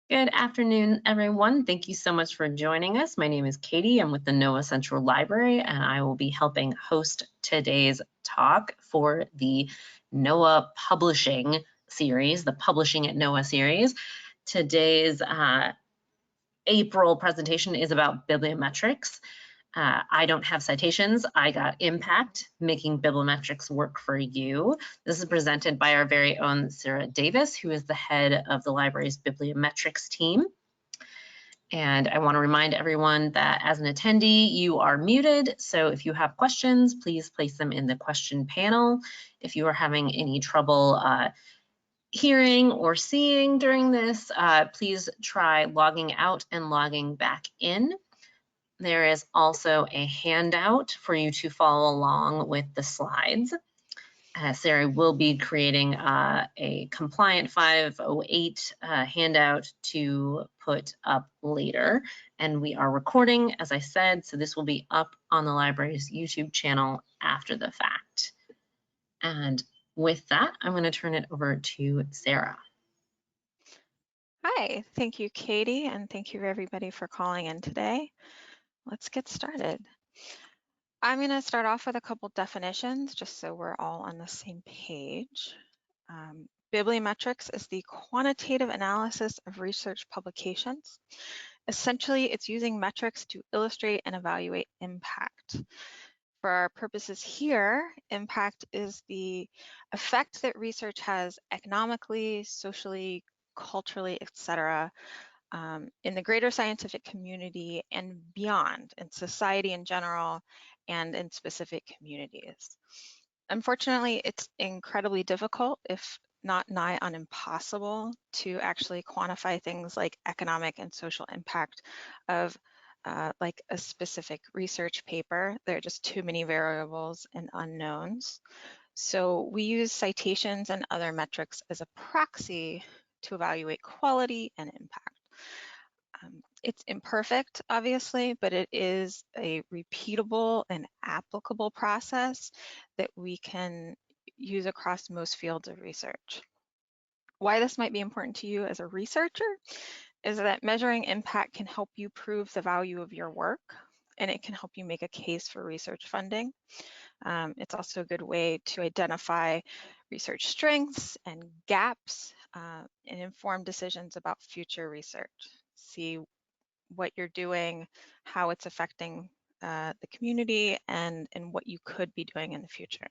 Good afternoon, everyone. Thank you so much for joining us. My name is Katie. I'm with the NOAA Central Library, and I will be helping host today's talk for the NOAA Publishing series, the Publishing at NOAA series. Today's April presentation is about bibliometrics. I don't have citations. I got impact, making bibliometrics work for you. This is presented by our very own Sarah Davis, who is the head of the library's bibliometrics team. And I want to remind everyone that as an attendee, you are muted. So if you have questions, please place them in the question panel. If you are having any trouble hearing or seeing during this, please try logging out and logging back in. There is also a handout for you to follow along with the slides. Sarah will be creating a compliant 508 handout to put up later. And we are recording, as I said, so this will be up on the library's YouTube channel after the fact. And with that, I'm going to turn it over to Sarah. Hi, thank you, Katie, and thank you everybody for calling in today. Let's get started. I'm going to start off with a couple definitions just so we're all on the same page. Bibliometrics is the quantitative analysis of research publications. Essentially, it's using metrics to illustrate and evaluate impact. For our purposes here, impact is the effect that research has economically, socially, culturally, etc., in the greater scientific community and beyond, in society in general and in specific communities. Unfortunately, it's incredibly difficult, if not nigh on impossible, to actually quantify things like economic and social impact of like a specific research paper. There are just too many variables and unknowns. So we use citations and other metrics as a proxy to evaluate quality and impact. It's imperfect, obviously, but it is a repeatable and applicable process that we can use across most fields of research. Why this might be important to you as a researcher is that measuring impact can help you prove the value of your work, and it can help you make a case for research funding. It's also a good way to identify research strengths and gaps and inform decisions about future research. See what you're doing, how it's affecting the community, and what you could be doing in the future.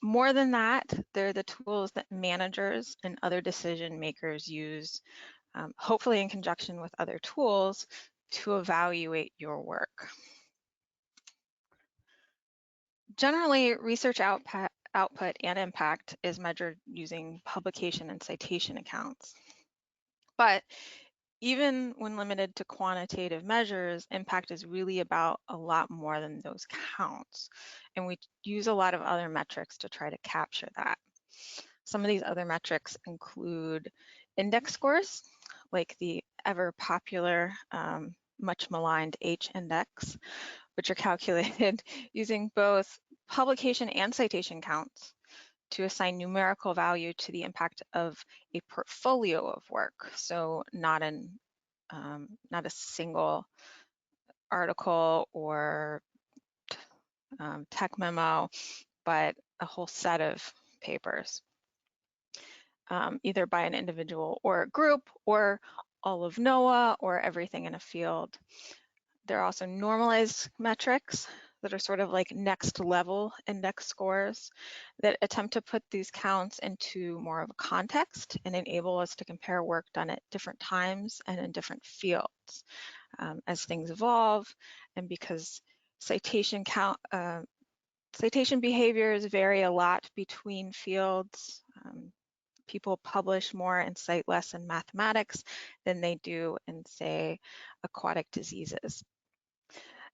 More than that, they're the tools that managers and other decision makers use, hopefully in conjunction with other tools, to evaluate your work. Generally, research output and impact is measured using publication and citation accounts. But even when limited to quantitative measures, impact is really about a lot more than those counts. And we use a lot of other metrics to try to capture that. Some of these other metrics include index scores, like the ever popular, much maligned H-index, which are calculated using both publication and citation counts to assign numerical value to the impact of a portfolio of work. So not a single article or tech memo, but a whole set of papers, either by an individual or a group, or all of NOAA, or everything in a field. There are also normalized metrics that are sort of like next level index scores that attempt to put these counts into more of a context and enable us to compare work done at different times and in different fields as things evolve, and because citation behaviors vary a lot between fields. People publish more and cite less in mathematics than they do in, say, aquatic diseases.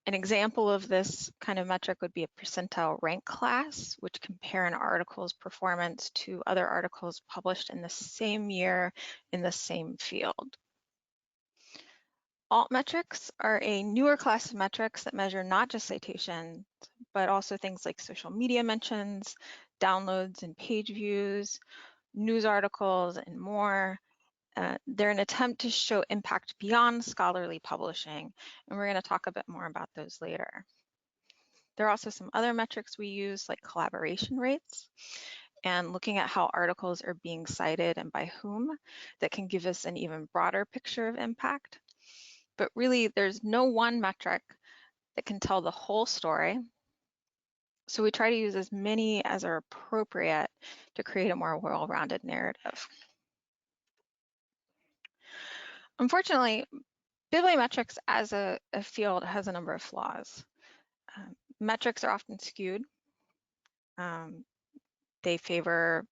An example of this kind of metric would be a percentile rank class, which compare an article's performance to other articles published in the same year in the same field. Altmetrics are a newer class of metrics that measure not just citations, but also things like social media mentions, downloads and page views, news articles, and more. They're an attempt to show impact beyond scholarly publishing, and we're going to talk a bit more about those later. There are also some other metrics we use, like collaboration rates, and looking at how articles are being cited and by whom, that can give us an even broader picture of impact. But really, there's no one metric that can tell the whole story. So we try to use as many as are appropriate to create a more well-rounded narrative. Unfortunately, bibliometrics as a field has a number of flaws. Metrics are often skewed. They favor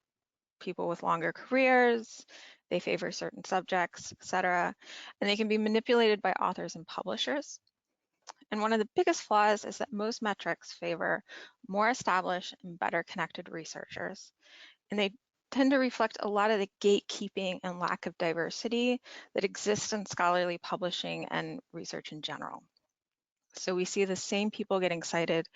people with longer careers, they favor certain subjects, etc. And they can be manipulated by authors and publishers. And one of the biggest flaws is that most metrics favor more established and better connected researchers. And they tend to reflect a lot of the gatekeeping and lack of diversity that exists in scholarly publishing and research in general. So we see the same people getting cited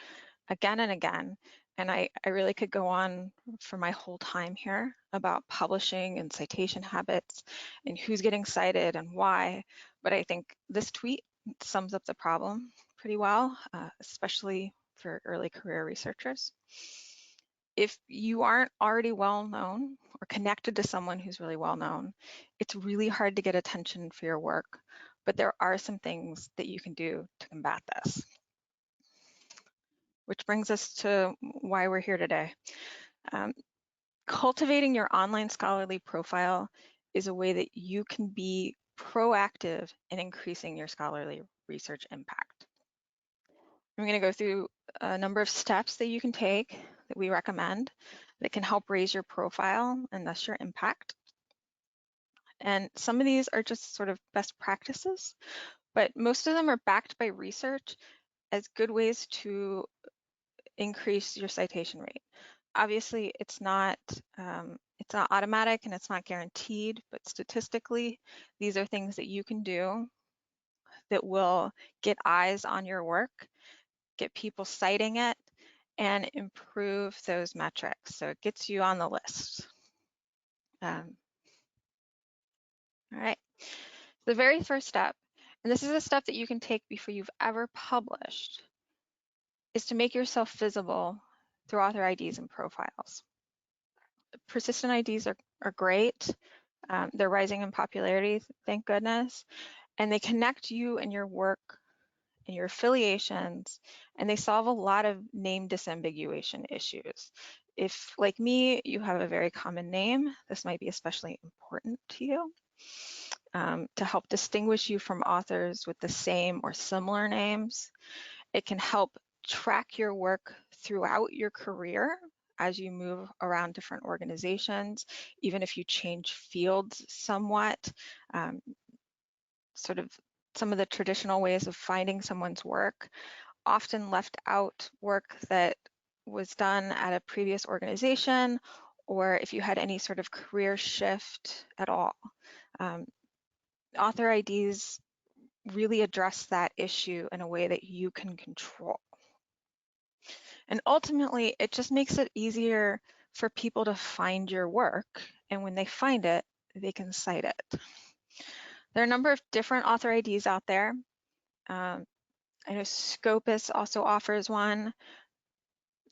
again and again. And I really could go on for my whole time here about publishing and citation habits and who's getting cited and why. But I think this tweet sums up the problem pretty well, especially for early career researchers. If you aren't already well known or connected to someone who's really well known, it's really hard to get attention for your work. But there are some things that you can do to combat this. Which brings us to why we're here today. Cultivating your online scholarly profile is a way that you can be proactive in increasing your scholarly research impact. I'm going to go through a number of steps that you can take that we recommend that can help raise your profile and thus your impact. And some of these are just sort of best practices, but most of them are backed by research as good ways to increase your citation rate. Obviously, it's not automatic and it's not guaranteed, but statistically, these are things that you can do that will get eyes on your work, get people citing it, and improve those metrics. So it gets you on the list. All right. The very first step, and this is a step that you can take before you've ever published, is to make yourself visible through author IDs and profiles. Persistent IDs are great. They're rising in popularity, thank goodness. And they connect you and your work and your affiliations, and they solve a lot of name disambiguation issues. If, like me, you have a very common name, this might be especially important to you to help distinguish you from authors with the same or similar names. It can help track your work throughout your career as you move around different organizations, even if you change fields somewhat. Sort of some of the traditional ways of finding someone's work often left out work that was done at a previous organization, or if you had any sort of career shift at all. Author IDs really address that issue in a way that you can control. And ultimately, it just makes it easier for people to find your work. And when they find it, they can cite it. There are a number of different author IDs out there. I know Scopus also offers one.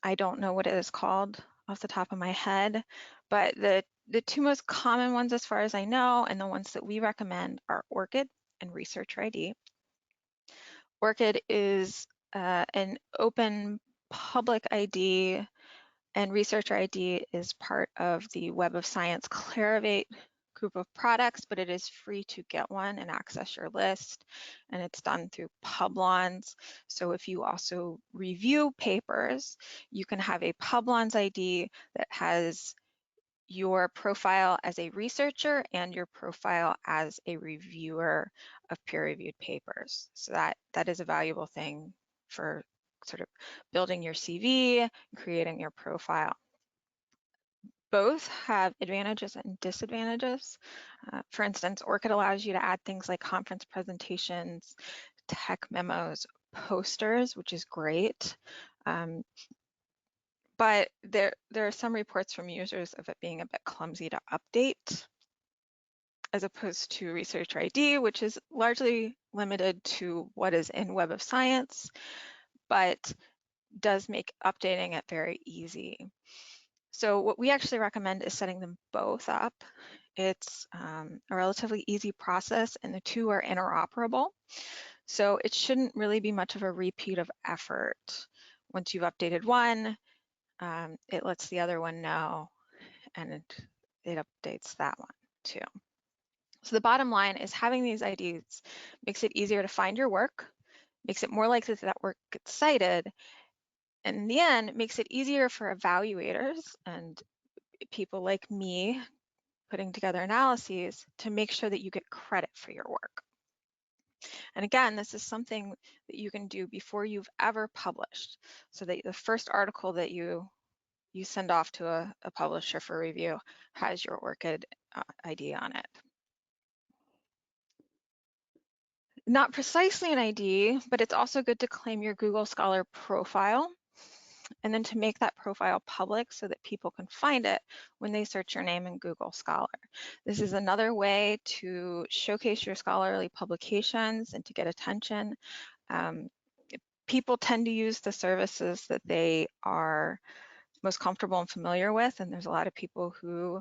I don't know what it is called off the top of my head, but the two most common ones as far as I know, and the ones that we recommend, are ORCID and Researcher ID. ORCID is an open public ID, and Researcher ID is part of the Web of Science Clarivate group of products, but it is free to get one and access your list, and it's done through Publons. So if you also review papers, you can have a Publons ID that has your profile as a researcher and your profile as a reviewer of peer-reviewed papers. So that is a valuable thing for sort of building your CV, creating your profile. Both have advantages and disadvantages. For instance, ORCID allows you to add things like conference presentations, tech memos, posters, which is great. But there are some reports from users of it being a bit clumsy to update. as opposed to researcher ID, which is largely limited to what is in Web of Science, but does make updating it very easy. So what we actually recommend is setting them both up. It's a relatively easy process, and the two are interoperable. So it shouldn't really be much of a repeat of effort. Once you've updated one, it lets the other one know, and it updates that one too. So the bottom line is having these IDs makes it easier to find your work, makes it more likely that that work gets cited, and in the end, it makes it easier for evaluators and people like me putting together analyses to make sure that you get credit for your work. And again, this is something that you can do before you've ever published, so that the first article that you send off to a publisher for review has your ORCID ID on it. Not precisely an ID, but it's also good to claim your Google Scholar profile and then to make that profile public so that people can find it when they search your name in Google Scholar. This is another way to showcase your scholarly publications and to get attention. People tend to use the services that they are most comfortable and familiar with, and there's a lot of people who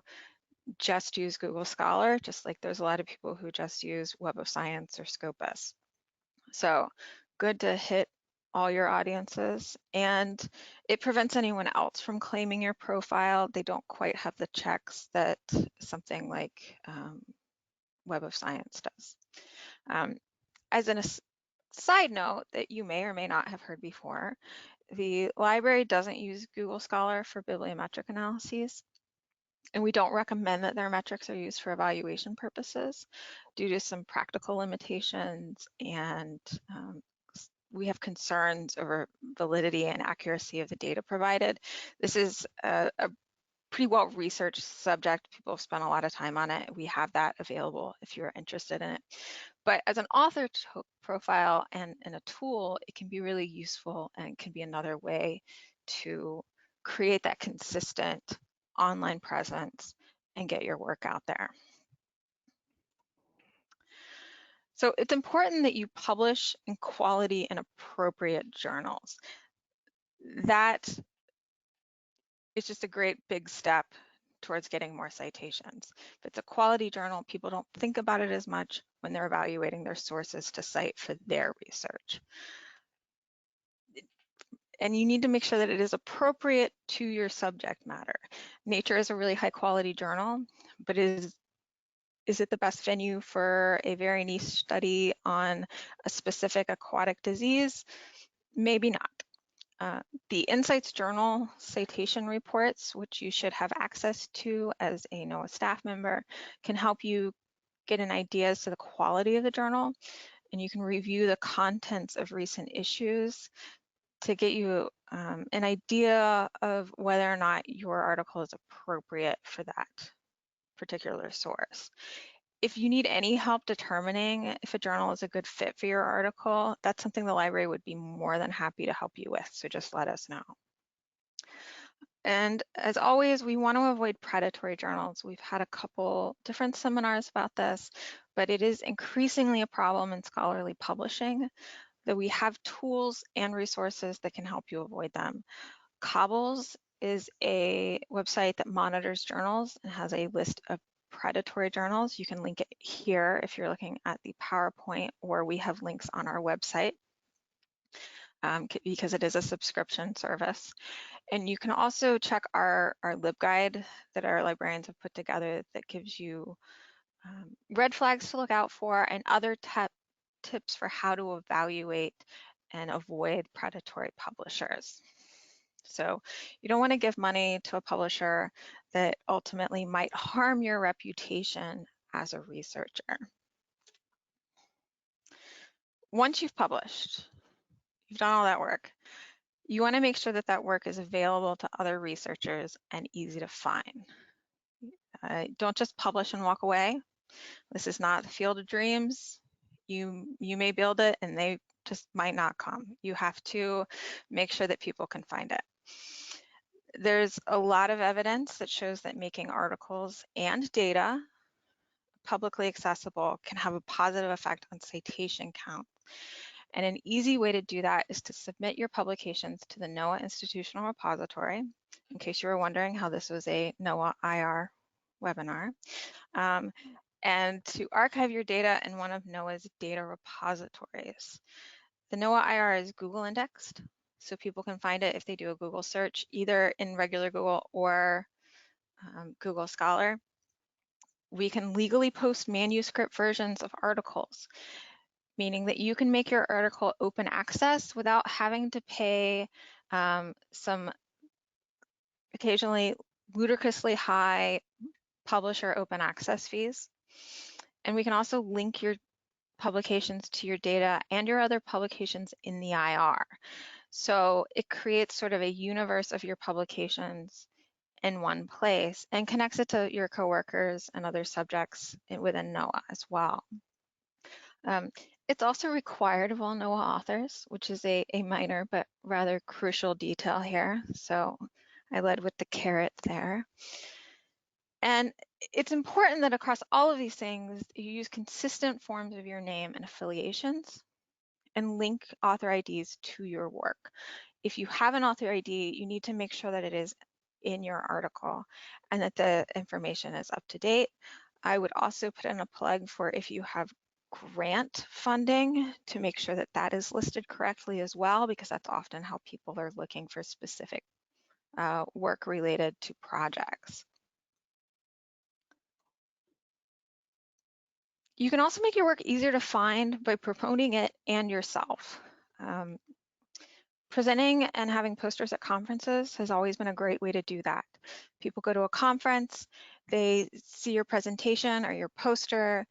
just use Google Scholar, just like there's a lot of people who just use Web of Science or Scopus. So good to hit all your audiences, and it prevents anyone else from claiming your profile. They don't quite have the checks that something like Web of Science does. As a side note that you may or may not have heard before, the library doesn't use Google Scholar for bibliometric analyses, and we don't recommend that their metrics are used for evaluation purposes due to some practical limitations, and we have concerns over validity and accuracy of the data provided. This is a pretty well researched subject. People have spent a lot of time on it. We have that available if you're interested in it. But as an author profile and a tool, it can be really useful and can be another way to create that consistent online presence and get your work out there. So it's important that you publish in quality and appropriate journals. That is just a great big step towards getting more citations. If it's a quality journal, people don't think about it as much when they're evaluating their sources to cite for their research. And you need to make sure that it is appropriate to your subject matter. Nature is a really high quality journal, but is it the best venue for a very niche study on a specific aquatic disease? Maybe not. The Insights Journal citation reports, which you should have access to as a NOAA staff member, can help you get an idea as to the quality of the journal, and you can review the contents of recent issues to get you an idea of whether or not your article is appropriate for that particular source. If you need any help determining if a journal is a good fit for your article, that's something the library would be more than happy to help you with, so just let us know. And as always, we want to avoid predatory journals. We've had a couple different seminars about this, but it is increasingly a problem in scholarly publishing, that we have tools and resources that can help you avoid them. Cobbles is a website that monitors journals and has a list of predatory journals. You can link it here if you're looking at the PowerPoint, or we have links on our website because it is a subscription service. And you can also check our LibGuide that our librarians have put together that gives you red flags to look out for and other tips for how to evaluate and avoid predatory publishers. So you don't want to give money to a publisher that ultimately might harm your reputation as a researcher. Once you've published, you've done all that work, you want to make sure that that work is available to other researchers and easy to find. Don't just publish and walk away. This is not the field of dreams. You may build it and they just might not come. You have to make sure that people can find it. There's a lot of evidence that shows that making articles and data publicly accessible can have a positive effect on citation count. And an easy way to do that is to submit your publications to the NOAA Institutional Repository, in case you were wondering how this was a NOAA IR webinar, and to archive your data in one of NOAA's data repositories. The NOAA IR is Google indexed, so people can find it if they do a Google search, either in regular Google or Google Scholar. We can legally post manuscript versions of articles, meaning that you can make your article open access without having to pay some occasionally ludicrously high publisher open access fees. And we can also link your publications to your data and your other publications in the IR. So it creates sort of a universe of your publications in one place and connects it to your coworkers and other subjects within NOAA as well. It's also required of all NOAA authors, which is a minor but rather crucial detail here. So I led with the carrot there. And it's important that across all of these things, you use consistent forms of your name and affiliations and link author IDs to your work. If you have an author ID, you need to make sure that it is in your article and that the information is up to date. I would also put in a plug for if you have grant funding to make sure that that is listed correctly as well, because that's often how people are looking for specific work related to projects. You can also make your work easier to find by promoting it and yourself. Presenting and having posters at conferences has always been a great way to do that. People go to a conference, they see your presentation or your poster,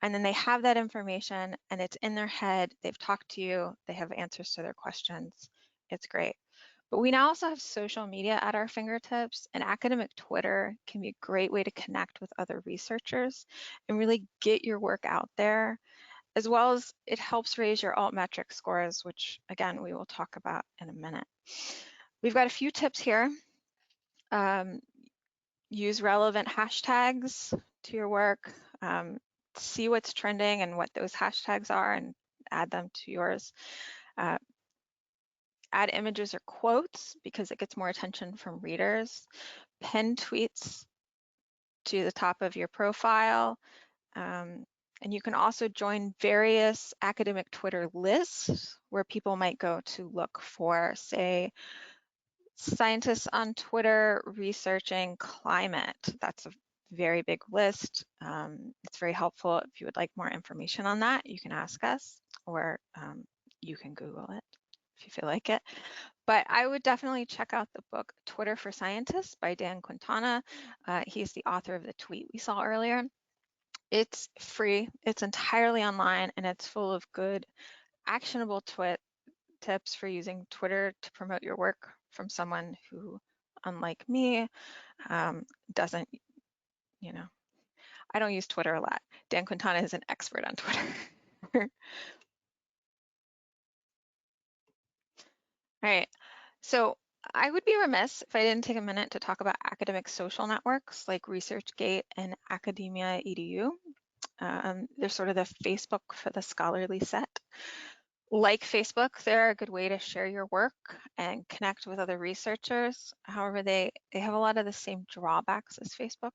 and then they have that information and it's in their head. They've talked to you, they have answers to their questions. It's great. But we now also have social media at our fingertips, and academic Twitter can be a great way to connect with other researchers and really get your work out there, as well as it helps raise your Altmetrics scores, which again, we will talk about in a minute. We've got a few tips here. Use relevant hashtags to your work. See what's trending and what those hashtags are and add them to yours. Add images or quotes because it gets more attention from readers. Pin tweets to the top of your profile. And you can also join various academic Twitter lists where people might go to look for, say, scientists on Twitter researching climate. That's a very big list. It's very helpful. If you would like more information on that, you can ask us, or you can Google it if you feel like it. But I would definitely check out the book Twitter for Scientists by Dan Quintana. He's the author of the tweet we saw earlier. It's free, it's entirely online, and it's full of good, actionable tips for using Twitter to promote your work from someone who, unlike me, doesn't, I don't use Twitter a lot. Dan Quintana is an expert on Twitter. All right, so I would be remiss if I didn't take a minute to talk about academic social networks like ResearchGate and Academia EDU. They're sort of the Facebook for the scholarly set. Like Facebook, they're a good way to share your work and connect with other researchers. However, they have a lot of the same drawbacks as Facebook.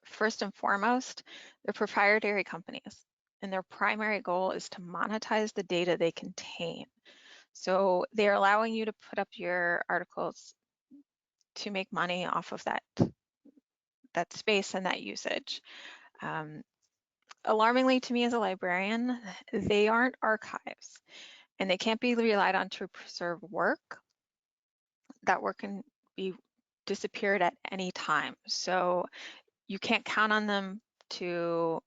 First and foremost, they're proprietary companies, and their primary goal is to monetize the data they contain. So they're allowing you to put up your articles to make money off of that space and that usage. Alarmingly to me as a librarian, they aren't archives and they can't be relied on to preserve work. That work can be disappeared at any time. So you can't count on them to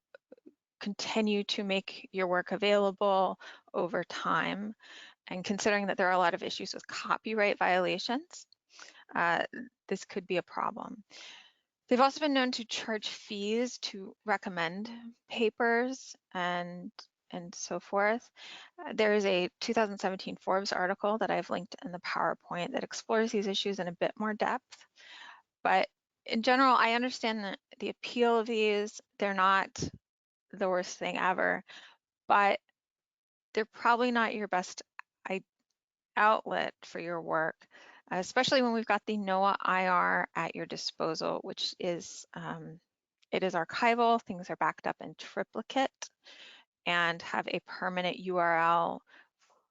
continue to make your work available over time. And considering that there are a lot of issues with copyright violations, this could be a problem. They've also been known to charge fees to recommend papers and so forth. There is a 2017 Forbes article that I've linked in the PowerPoint that explores these issues in a bit more depth. But in general, I understand the appeal of these, they're not the worst thing ever, but they're probably not your best outlet for your work, especially when we've got the NOAA IR at your disposal, which is, it is archival, things are backed up in triplicate and have a permanent URL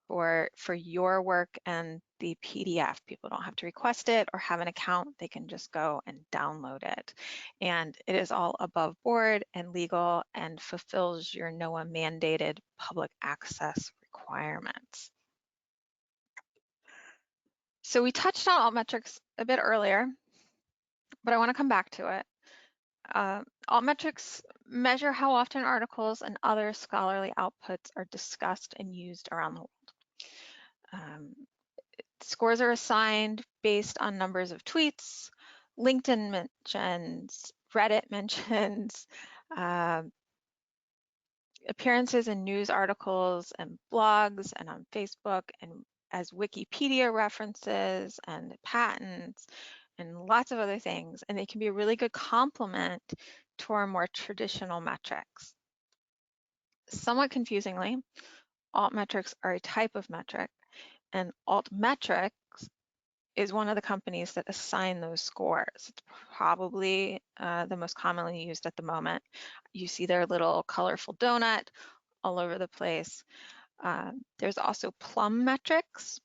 for your work and the PDF. People don't have to request it or have an account. They can just go and download it. And it is all above board and legal and fulfills your NOAA mandated public access requirements. So we touched on Altmetrics a bit earlier, but I want to come back to it. Altmetrics measure how often articles and other scholarly outputs are discussed and used around the world. Scores are assigned based on numbers of tweets, LinkedIn mentions, Reddit mentions, appearances in news articles and blogs and on Facebook, and as Wikipedia references and patents and lots of other things. And they can be a really good complement to our more traditional metrics. Somewhat confusingly, altmetrics are a type of metric, and Altmetrics is one of the companies that assign those scores. It's probably the most commonly used at the moment. You see their little colorful donut all over the place. There's also Plummetrics,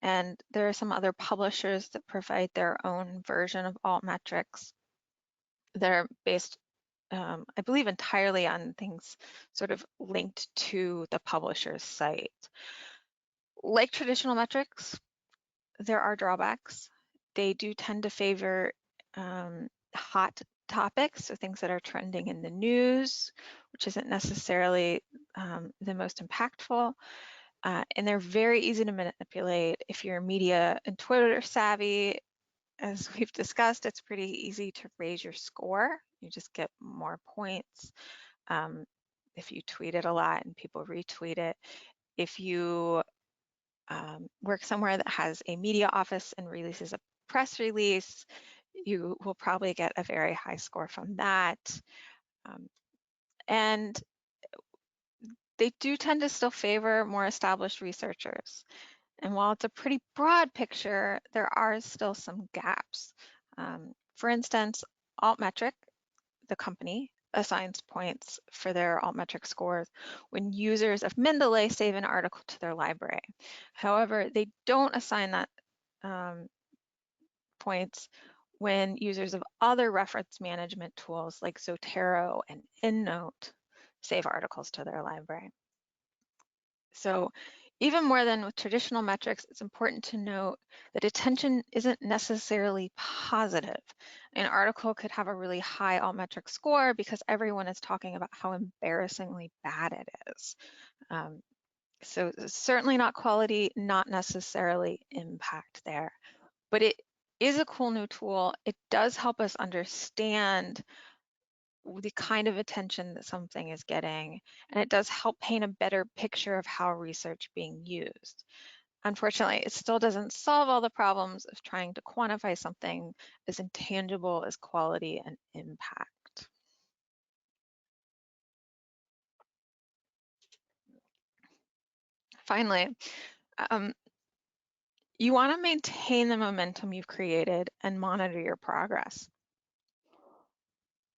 and there are some other publishers that provide their own version of Altmetrics. They're based, I believe, entirely on things sort of linked to the publisher's site. Like traditional metrics, there are drawbacks. They do tend to favor hot topics, so things that are trending in the news, which isn't necessarily the most impactful. And they're very easy to manipulate. If you're media and Twitter savvy, as we've discussed, it's pretty easy to raise your score. You just get more points if you tweet it a lot and people retweet it. If you work somewhere that has a media office and releases a press release, you will probably get a very high score from that. And they do tend to still favor more established researchers. And while it's a pretty broad picture, there are still some gaps. For instance, Altmetric, the company, assigns points for their Altmetric scores when users of Mendeley save an article to their library. However, they don't assign that points when users of other reference management tools like Zotero and EndNote save articles to their library. So even more than with traditional metrics, it's important to note that attention isn't necessarily positive. An article could have a really high altmetric score because everyone is talking about how embarrassingly bad it is. So certainly not quality, not necessarily impact there, but it is a cool new tool. It does help us understand the kind of attention that something is getting, and it does help paint a better picture of how research being used. Unfortunately, it still doesn't solve all the problems of trying to quantify something as intangible as quality and impact. Finally, you want to maintain the momentum you've created and monitor your progress.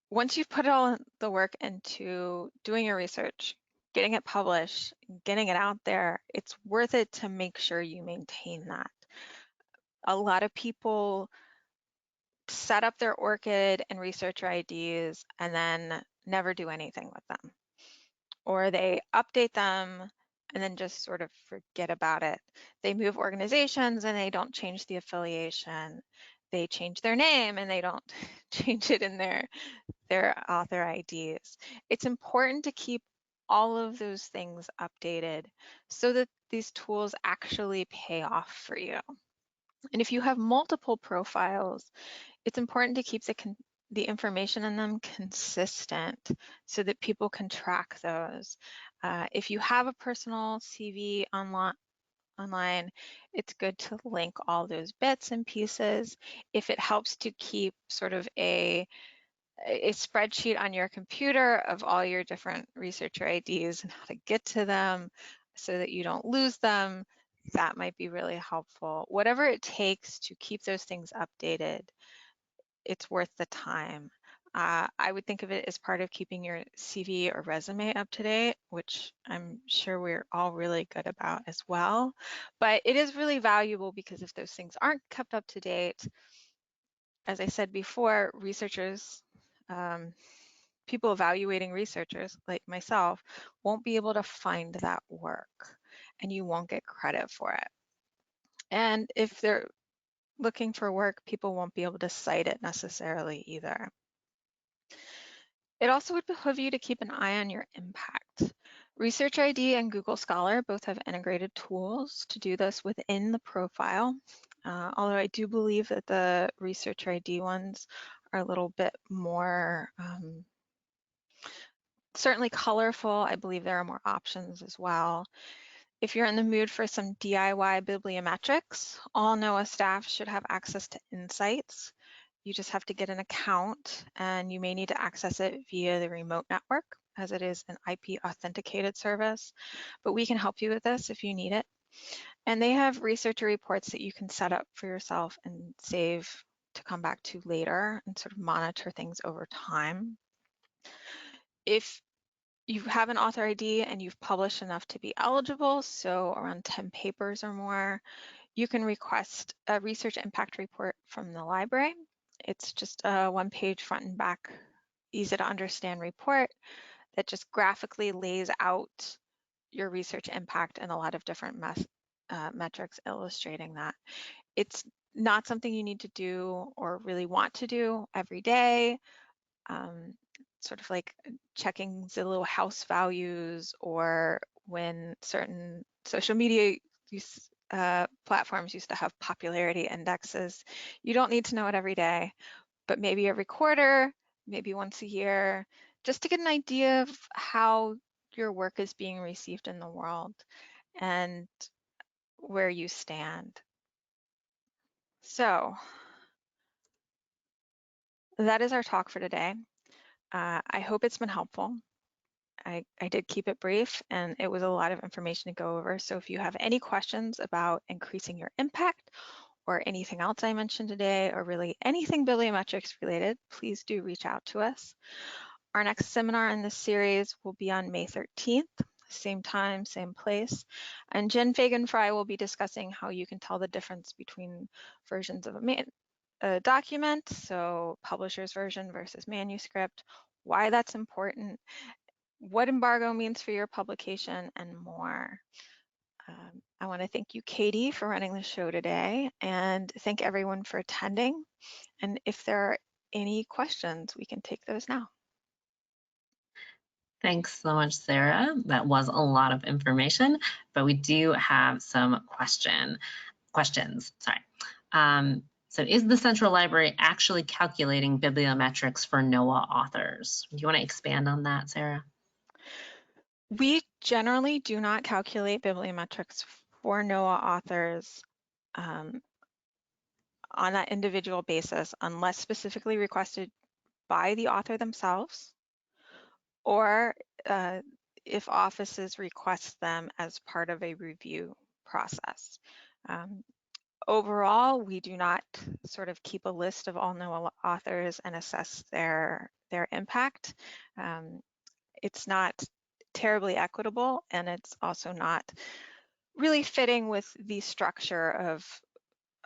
Once you've put all the work into doing your research, getting it published, getting it out there, it's worth it to make sure you maintain that. A lot of people set up their ORCID and researcher IDs and then never do anything with them. Or they update them and then just sort of forget about it. They move organizations and they don't change the affiliation. They change their name and they don't change it in their author IDs. It's important to keep all of those things updated so that these tools actually pay off for you. And if you have multiple profiles, it's important to keep the information in them consistent so that people can track those. If you have a personal CV online, it's good to link all those bits and pieces. If it helps to keep sort of a a spreadsheet on your computer of all your different researcher IDs and how to get to them so that you don't lose them, that might be really helpful. Whatever it takes to keep those things updated, it's worth the time. I would think of it as part of keeping your CV or resume up to date, which I'm sure we're all really good about as well. But it is really valuable because if those things aren't kept up to date, as I said before, researchers, people evaluating researchers like myself won't be able to find that work and you won't get credit for it. And if they're looking for work, people won't be able to cite it necessarily either. It also would behoove you to keep an eye on your impact. Research ID and Google Scholar both have integrated tools to do this within the profile, although I do believe that the Research ID ones are a little bit more certainly colorful. I believe there are more options as well. If you're in the mood for some DIY bibliometrics, all NOAA staff should have access to insights. You just have to get an account and you may need to access it via the remote network as it is an IP authenticated service, but we can help you with this if you need it. And they have researcher reports that you can set up for yourself and save to come back to later and sort of monitor things over time. If you have an author ID and you've published enough to be eligible, so around 10 papers or more, you can request a research impact report from the library. It's just a one-page front and back, easy to understand report that just graphically lays out your research impact and a lot of different metrics illustrating that. It's not something you need to do or really want to do every day. Sort of like checking Zillow house values or when certain social media platforms used to have popularity indexes. You don't need to know it every day, but maybe every quarter, maybe once a year, just to get an idea of how your work is being received in the world and where you stand. So that is our talk for today. I hope it's been helpful. I did keep it brief and it was a lot of information to go over. So if you have any questions about increasing your impact or anything else I mentioned today, or really anything bibliometrics related, please do reach out to us. Our next seminar in this series will be on May 13th, same time, same place. And Jen Fagan-Fry will be discussing how you can tell the difference between versions of a document, so publisher's version versus manuscript, why that's important, what embargo means for your publication, and more. I want to thank you, Katie, for running the show today, and thank everyone for attending. And if there are any questions, we can take those now. Thanks so much, Sarah. That was a lot of information, but we do have some questions. So is the Central Library actually calculating bibliometrics for NOAA authors? Do you want to expand on that, Sarah? We generally do not calculate bibliometrics for NOAA authors on that individual basis unless specifically requested by the author themselves or if offices request them as part of a review process. Overall, we do not sort of keep a list of all NOAA authors and assess their impact. It's not terribly equitable, and it's also not really fitting with the structure of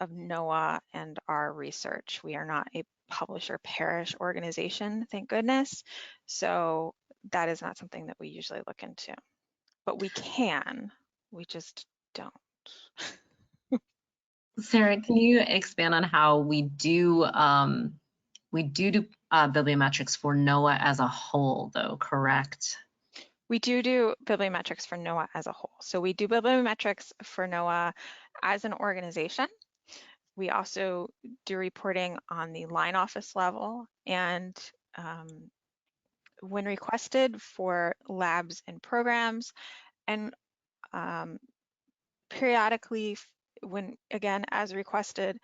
NOAA and our research. We are not a publisher parish organization, thank goodness. So that is not something that we usually look into, but we can, we just don't. Sarah, can you expand on how we do bibliometrics for NOAA as a whole, though, correct? We do bibliometrics for NOAA as a whole. So we do bibliometrics for NOAA as an organization. We also do reporting on the line office level, and when requested for labs and programs, and periodically, when again as requested,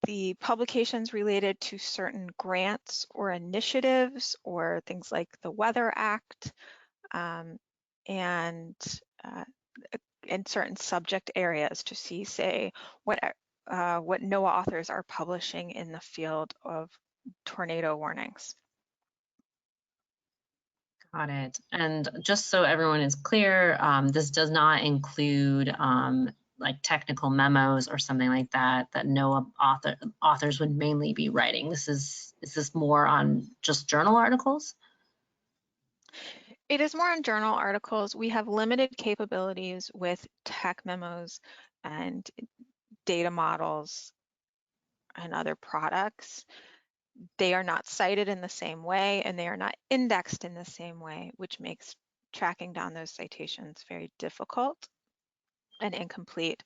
the publications related to certain grants or initiatives or things like the Weather Act, and in certain subject areas to see, say, what NOAA authors are publishing in the field of tornado warnings. Got it. And just so everyone is clear, this does not include like technical memos or something like that NOAA authors would mainly be writing. Is this more on just journal articles? It is more on journal articles. We have limited capabilities with tech memos and data models and other products. They are not cited in the same way and they are not indexed in the same way, which makes tracking down those citations very difficult and incomplete.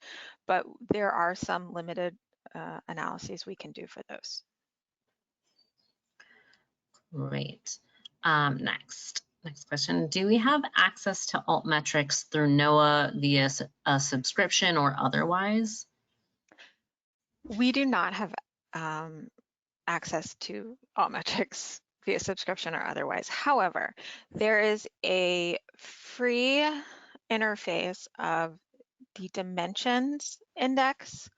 But there are some limited analyses we can do for those. Great. Next question. Do we have access to Altmetrics through NOAA via a subscription or otherwise? We do not have access to Altmetrics via subscription or otherwise. However, there is a free interface of the Dimensions Index,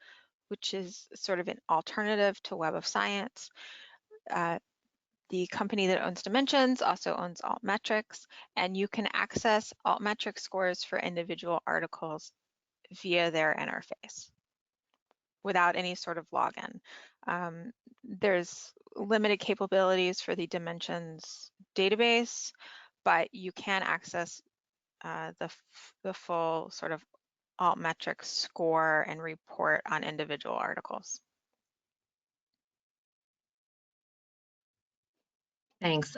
which is sort of an alternative to Web of Science. The company that owns Dimensions also owns Altmetrics, and you can access Altmetrics scores for individual articles via their interface without any sort of login. There's limited capabilities for the Dimensions database, but you can access the full sort of Altmetrics score and report on individual articles. Thanks.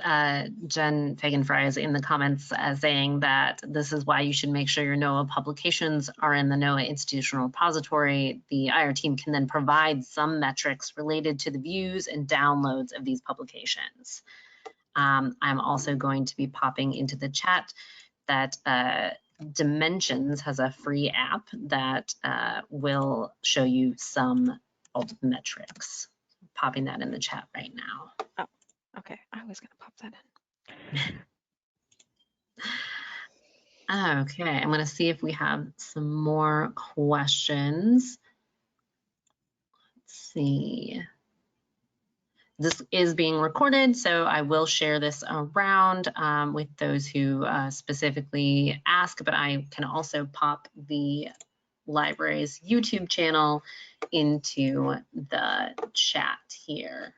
Jen Fagan-Fry is in the comments saying that this is why you should make sure your NOAA publications are in the NOAA Institutional Repository. The IR team can then provide some metrics related to the views and downloads of these publications. I'm also going to be popping into the chat that Dimensions has a free app that will show you some Altmetrics. Popping that in the chat right now. Oh. Okay, I was going to pop that in. Okay, I'm going to see if we have some more questions. Let's see. This is being recorded, so I will share this around with those who specifically ask, but I can also pop the library's YouTube channel into the chat here.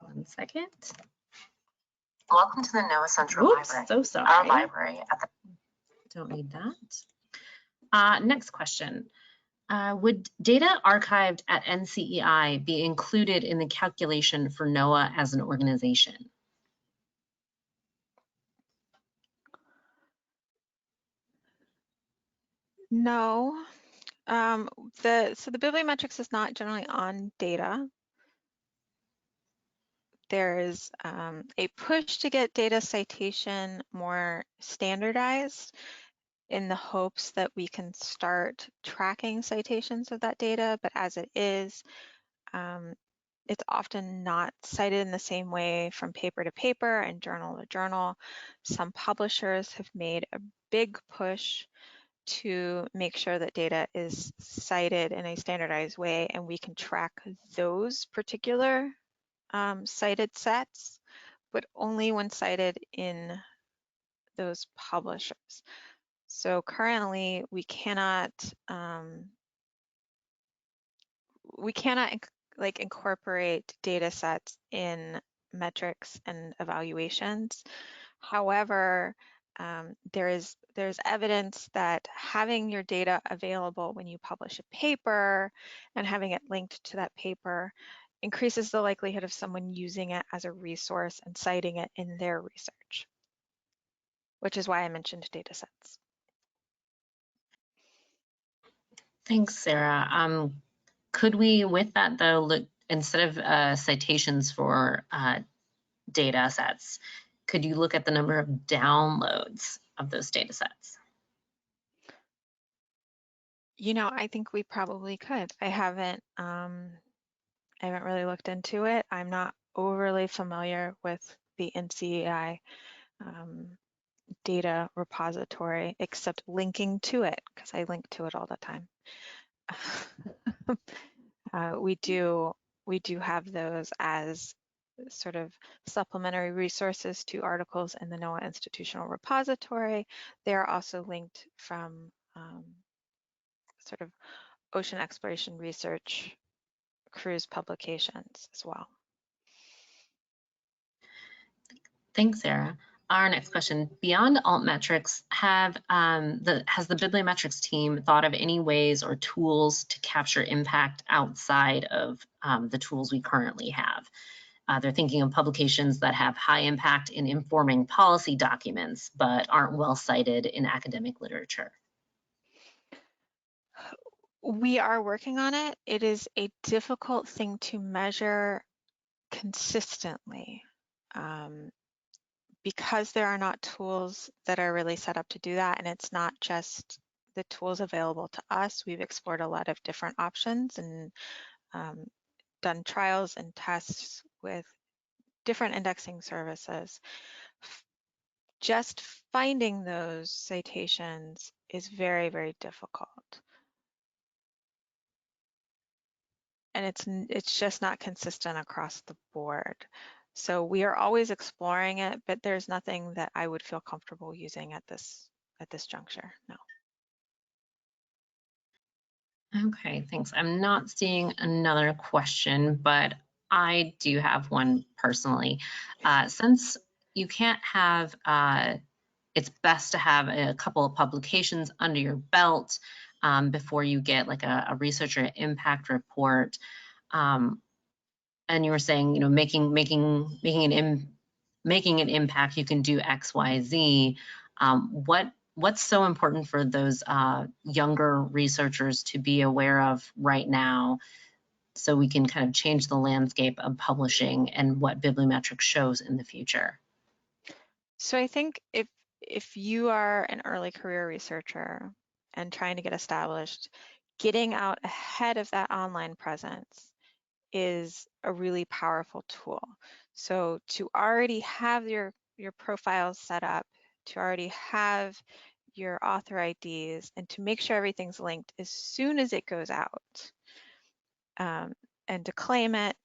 1 second. Welcome to the NOAA Central Library. So sorry. Our library at the... Don't need that. Next question. Would data archived at NCEI be included in the calculation for NOAA as an organization? No. So the Bibliometrics is not generally on data. There is a push to get data citation more standardized in the hopes that we can start tracking citations of that data, but as it is, it's often not cited in the same way from paper to paper and journal to journal. Some publishers have made a big push to make sure that data is cited in a standardized way and we can track those particular cited sets, but only when cited in those publishers. So currently we cannot like incorporate data sets in metrics and evaluations. However, there's evidence that having your data available when you publish a paper and having it linked to that paper increases the likelihood of someone using it as a resource and citing it in their research, which is why I mentioned data sets. Thanks, Sarah. Could we, with that though, look, instead of citations for data sets, could you look at the number of downloads of those data sets? I think we probably could. I haven't really looked into it. I'm not overly familiar with the NCEI data repository, except linking to it, because I link to it all the time. We do have those as sort of supplementary resources to articles in the NOAA Institutional Repository. They are also linked from sort of ocean exploration research cruise publications as well. Thanks, Sarah. Our next question, beyond Altmetrics, has the Bibliometrics team thought of any ways or tools to capture impact outside of the tools we currently have? They're thinking of publications that have high impact in informing policy documents, but aren't well cited in academic literature. We are working on it. It is a difficult thing to measure consistently because there are not tools that are really set up to do that, and it's not just the tools available to us. We've explored a lot of different options and done trials and tests with different indexing services. Just finding those citations is very, very difficult. And it's just not consistent across the board. So we are always exploring it, but there's nothing that I would feel comfortable using at this juncture, no. Okay, thanks. I'm not seeing another question, but I do have one personally. Since you can't have, it's best to have a couple of publications under your belt before you get like a researcher impact report. And you were saying, you know, making an impact, you can do X, Y, Z. What's so important for those younger researchers to be aware of right now, so we can kind of change the landscape of publishing and what bibliometrics shows in the future? So I think if you are an early career researcher and trying to get established, getting out ahead of that online presence is a really powerful tool. So to already have your profiles set up, to already have your author IDs, and to make sure everything's linked as soon as it goes out, and to claim it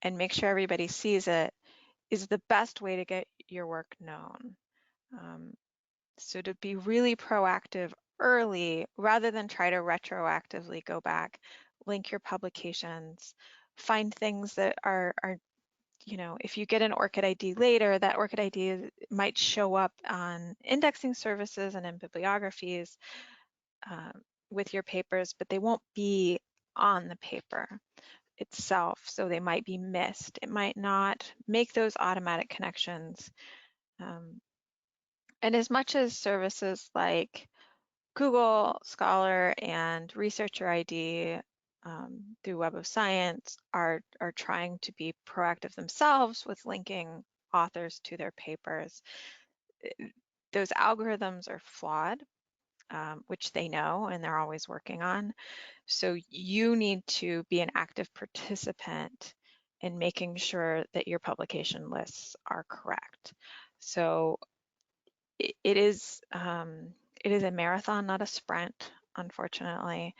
and make sure everybody sees it is the best way to get your work known. So to be really proactive early rather than try to retroactively go back, link your publications, find things that are if you get an ORCID ID later, that ORCID ID might show up on indexing services and in bibliographies with your papers, but they won't be on the paper itself, so they might be missed. It might not make those automatic connections. And as much as services like Google Scholar and Researcher ID through Web of Science are trying to be proactive themselves with linking authors to their papers, those algorithms are flawed, which they know and they're always working on. So you need to be an active participant in making sure that your publication lists are correct. So it is a marathon, not a sprint, unfortunately,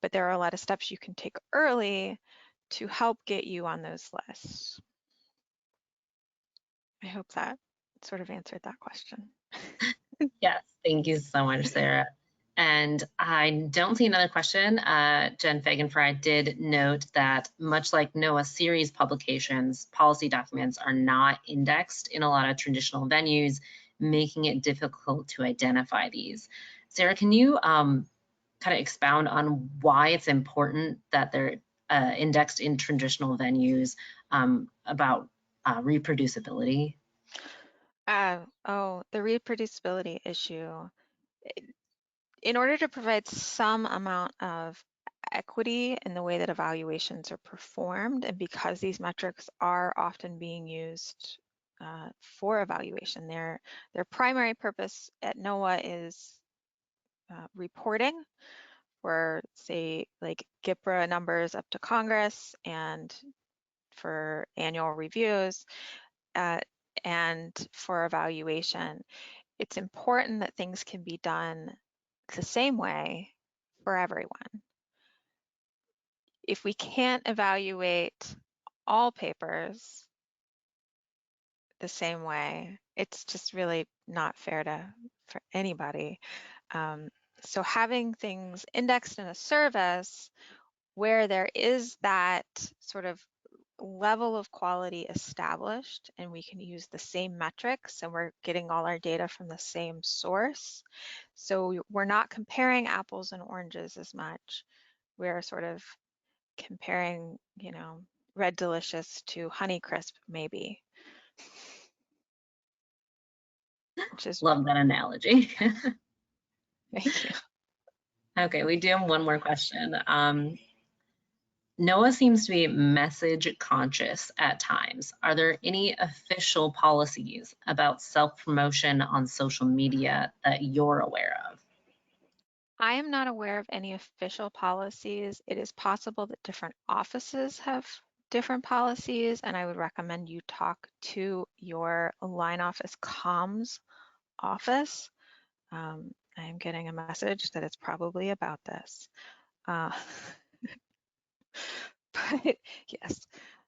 but there are a lot of steps you can take early to help get you on those lists. I hope that sort of answered that question. Yes, thank you so much, Sarah. And I don't see another question. Jen Fagenfry did note that much like NOAA series publications, policy documents are not indexed in a lot of traditional venues, making it difficult to identify these. Sarah, can you kind of expound on why it's important that they're indexed in traditional venues, about reproducibility? The reproducibility issue. In order to provide some amount of equity in the way that evaluations are performed, and because these metrics are often being used for evaluation, their primary purpose at NOAA is reporting, for, say, like GIPRA numbers up to Congress and for annual reviews and for evaluation, it's important that things can be done the same way for everyone. If we can't evaluate all papers the same way, it's just really not fair for anybody. So having things indexed in a service where there is that sort of level of quality established and we can use the same metrics and we're getting all our data from the same source. So we're not comparing apples and oranges as much. We're sort of comparing, you know, Red Delicious to Honeycrisp maybe. Which is, Love that analogy. thank you. Okay, we do have one more question. NOAA seems to be message conscious at times. Are there any official policies about self-promotion on social media that you're aware of? I am not aware of any official policies. It is possible that different offices have different policies, and I would recommend you talk to your line office comms office. I am getting a message that it's probably about this. But yes,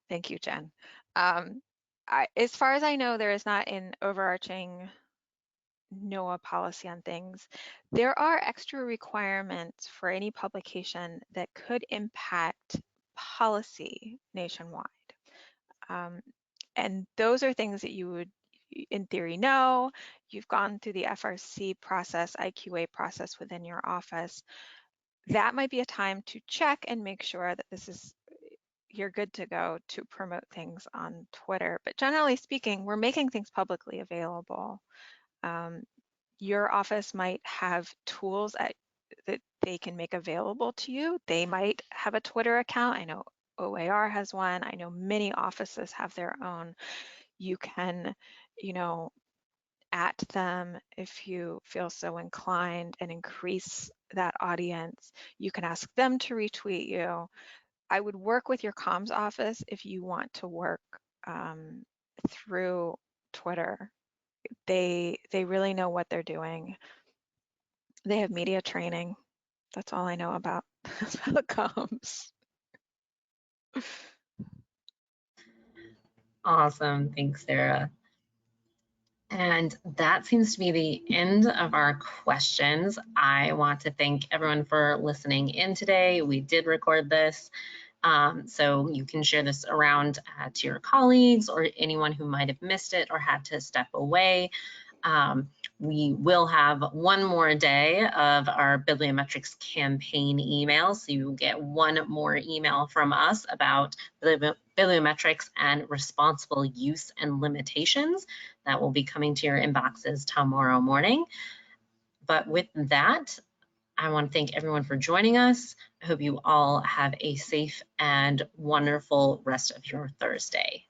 thank you, Jen. As far as I know, there is not an overarching NOAA policy on things. There are extra requirements for any publication that could impact policy nationwide. And those are things that you would, in theory, know. You've gone through the FRC process, IQA process within your office. That might be a time to check and make sure that you're good to go to promote things on Twitter. But generally speaking, we're making things publicly available. Your office might have tools that they can make available to you. They might have a Twitter account. I know OAR has one. I know many offices have their own. You can, you know, at them if you feel so inclined and increase that audience. You can ask them to retweet you. I would work with your comms office if you want to work through Twitter. They really know what they're doing. They have media training. That's all I know about comms. Awesome, thanks, Sarah. And that seems to be the end of our questions. I want to thank everyone for listening in today. We did record this, so you can share this around to your colleagues or anyone who might have missed it or had to step away. We will have one more day of our Bibliometrics campaign email, so you will get one more email from us about Bibliometrics and responsible use and limitations. That will be coming to your inboxes tomorrow morning. But with that, I want to thank everyone for joining us. I hope you all have a safe and wonderful rest of your Thursday.